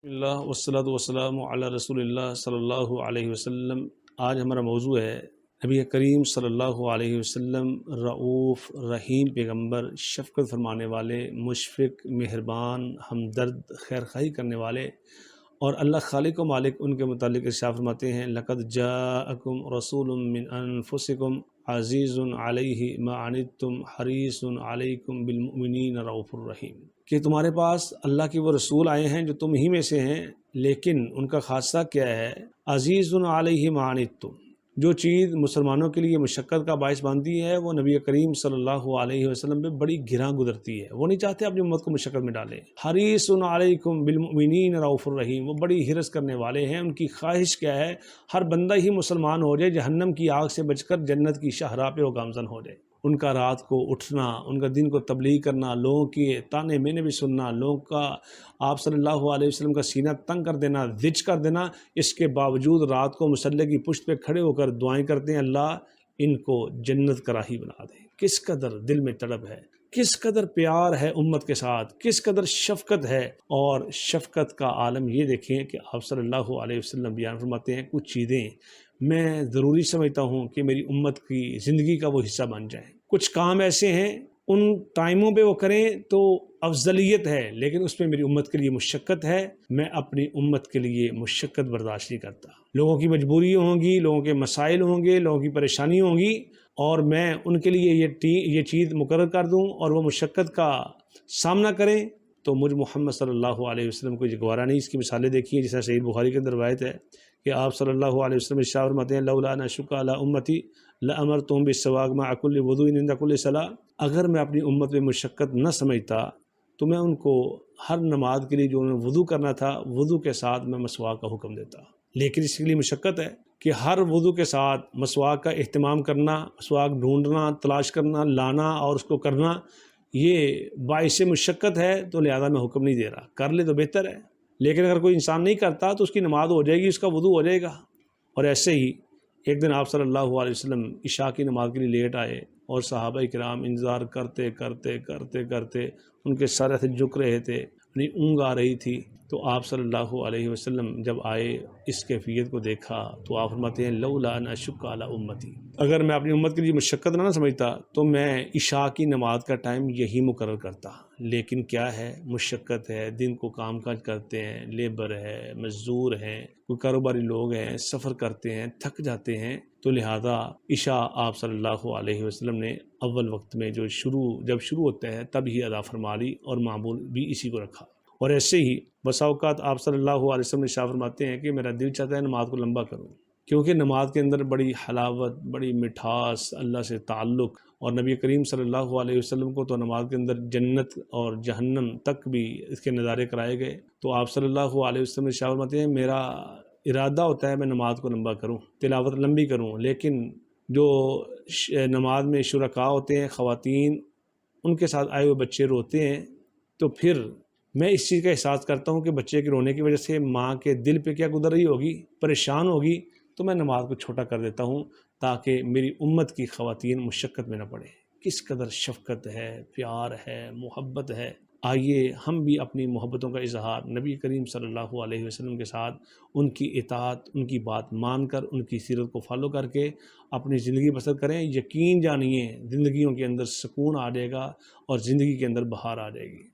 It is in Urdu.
اللہ والصلاۃ والسلام علی رسول اللہ صلی اللہ علیہ وسلم۔ آج ہمارا موضوع ہے نبی کریم صلی اللہ علیہ وسلم، رعوف رحیم پیغمبر، شفقت فرمانے والے، مشفق، مہربان، ہمدرد، خیرخواہی کرنے والے، اور اللہ خالق و مالک ان کے متعلق ارشاد فرماتے ہیں لقد جاءکم رسول من انفسکم عزیز علیہ ما عنتم حریص علیکم بالمؤمنین رؤوف الرحیم، کہ تمہارے پاس اللہ کے وہ رسول آئے ہیں جو تم ہی میں سے ہیں، لیکن ان کا خاصہ کیا ہے؟ عزیز علیہ ما عنتم، جو چیز مسلمانوں کے لیے مشقت کا باعث بنتی ہے وہ نبی کریم صلی اللہ علیہ وسلم پہ بڑی گراں گزرتی ہے، وہ نہیں چاہتے اپنی امت کو مشقت میں ڈالیں۔ حریص علیکم بالمؤمنین رؤوف الرحیم، وہ بڑی حرص کرنے والے ہیں، ان کی خواہش کیا ہے؟ ہر بندہ ہی مسلمان ہو جائے، جہنم کی آگ سے بچ کر جنت کی شاہراہ پہ وہ گامزن ہو جائے۔ ان کا رات کو اٹھنا، ان کا دن کو تبلیغ کرنا، لوگوں کے تانے مینے بھی سننا، لوگوں کا آپ صلی اللہ علیہ وسلم کا سینہ تنگ کر دینا، زچ کر دینا، اس کے باوجود رات کو مصلی کی پشت پہ کھڑے ہو کر دعائیں کرتے ہیں اللہ ان کو جنت کا راہی بنا دے۔ کس قدر دل میں تڑپ ہے، کس قدر پیار ہے امت کے ساتھ، کس قدر شفقت ہے۔ اور شفقت کا عالم یہ دیکھیں کہ آپ صلی اللہ علیہ وسلم بیان فرماتے ہیں کچھ چیزیں میں ضروری سمجھتا ہوں کہ میری امت کی زندگی کا وہ حصہ بن جائیں۔ کچھ کام ایسے ہیں ان ٹائموں پہ وہ کریں تو افضلیت ہے، لیکن اس میں میری امت کے لیے مشقت ہے، میں اپنی امت کے لیے مشقت برداشت نہیں کرتا۔ لوگوں کی مجبوریاں ہوں گی، لوگوں کے مسائل ہوں گے، لوگوں کی پریشانی ہوں گی، اور میں ان کے لیے یہ چیز مقرر کر دوں اور وہ مشقت کا سامنا کریں تو مجھ محمد صلی اللہ علیہ وسلم کو یہ گوارا نہیں۔ اس کی مثالیں دیکھیے، جیسا صحیح بخاری کے اندر روایت ہے کہ آپ صلی اللہ علیہ وسلم ارشاد فرماتے ہیں لولا ان اشق علی امتی لامرتهم بالسواک مع كل وضوء عند كل صلاۃ، اگر میں اپنی امت میں مشقت نہ سمجھتا تو میں ان کو ہر نماز کے لیے جو انہیں وضو کرنا تھا وضو کے ساتھ میں مسواک کا حکم دیتا، لیکن اس کے لیے مشقت ہے کہ ہر وضو کے ساتھ مسواک کا اہتمام کرنا، مسواک ڈھونڈنا، تلاش کرنا، لانا اور اس کو کرنا، یہ باعث مشقت ہے، تو لہذا میں حکم نہیں دے رہا، کر لے تو بہتر ہے۔ لیکن اگر کوئی انسان نہیں کرتا تو اس کی نماز ہو جائے گی، اس کا وضو ہو جائے گا۔ اور ایسے ہی ایک دن آپ صلی اللہ علیہ وسلم عشاء کی نماز کے لیے لیٹ آئے اور صحابہ کرام انتظار کرتے کرتے کرتے کرتے ان کے سر سے جھک رہے تھے، انہیں اونگ آ رہی تھی، تو آپ صلی اللہ علیہ وسلم جب آئے اس کیفیت کو دیکھا تو آپ فرماتے ہیں لولا ان اشق علی امتی، اگر میں اپنی امت کے لیے مشقت نہ سمجھتا تو میں عشاء کی نماز کا ٹائم یہی مقرر کرتا، لیکن کیا ہے؟ مشقت ہے، دن کو کام کاج کرتے ہیں، لیبر ہے، مزدور ہیں، کوئی کاروباری لوگ ہیں، سفر کرتے ہیں، تھک جاتے ہیں، تو لہذا عشاء آپ صلی اللہ علیہ وسلم نے اول وقت میں جب شروع ہوتا ہے تب ہی ادا فرما لی اور معمول بھی اسی کو رکھا۔ اور ایسے ہی بسا اوقات آپ صلی اللہ علیہ وسلم نے شاہ فرماتے ہیں کہ میرا دل چاہتا ہے نماز کو لمبا کروں، کیونکہ نماز کے اندر بڑی حلاوت، بڑی مٹھاس، اللہ سے تعلق، اور نبی کریم صلی اللہ علیہ وسلم کو تو نماز کے اندر جنت اور جہنم تک بھی اس کے نظارے کرائے گئے، تو آپ صلی اللہ علیہ وسلم نے شاہ فرماتے ہیں میرا ارادہ ہوتا ہے میں نماز کو لمبا کروں، تلاوت لمبی کروں، لیکن جو نماز میں شرکاء ہوتے ہیں، خواتین، ان کے ساتھ آئے ہوئے بچے روتے ہیں، تو پھر میں اس چیز کا احساس کرتا ہوں کہ بچے کے رونے کی وجہ سے ماں کے دل پہ کیا گزر رہی ہوگی، پریشان ہوگی، تو میں نماز کو چھوٹا کر دیتا ہوں تاکہ میری امت کی خواتین مشقت میں نہ پڑے۔ کس قدر شفقت ہے، پیار ہے، محبت ہے۔ آئیے ہم بھی اپنی محبتوں کا اظہار نبی کریم صلی اللہ علیہ وسلم کے ساتھ ان کی اطاعت، ان کی بات مان کر، ان کی سیرت کو فالو کر کے اپنی زندگی بسر کریں۔ یقین جانیے زندگیوں کے اندر سکون آ جائے گا اور زندگی کے اندر بہار آ جائے گی۔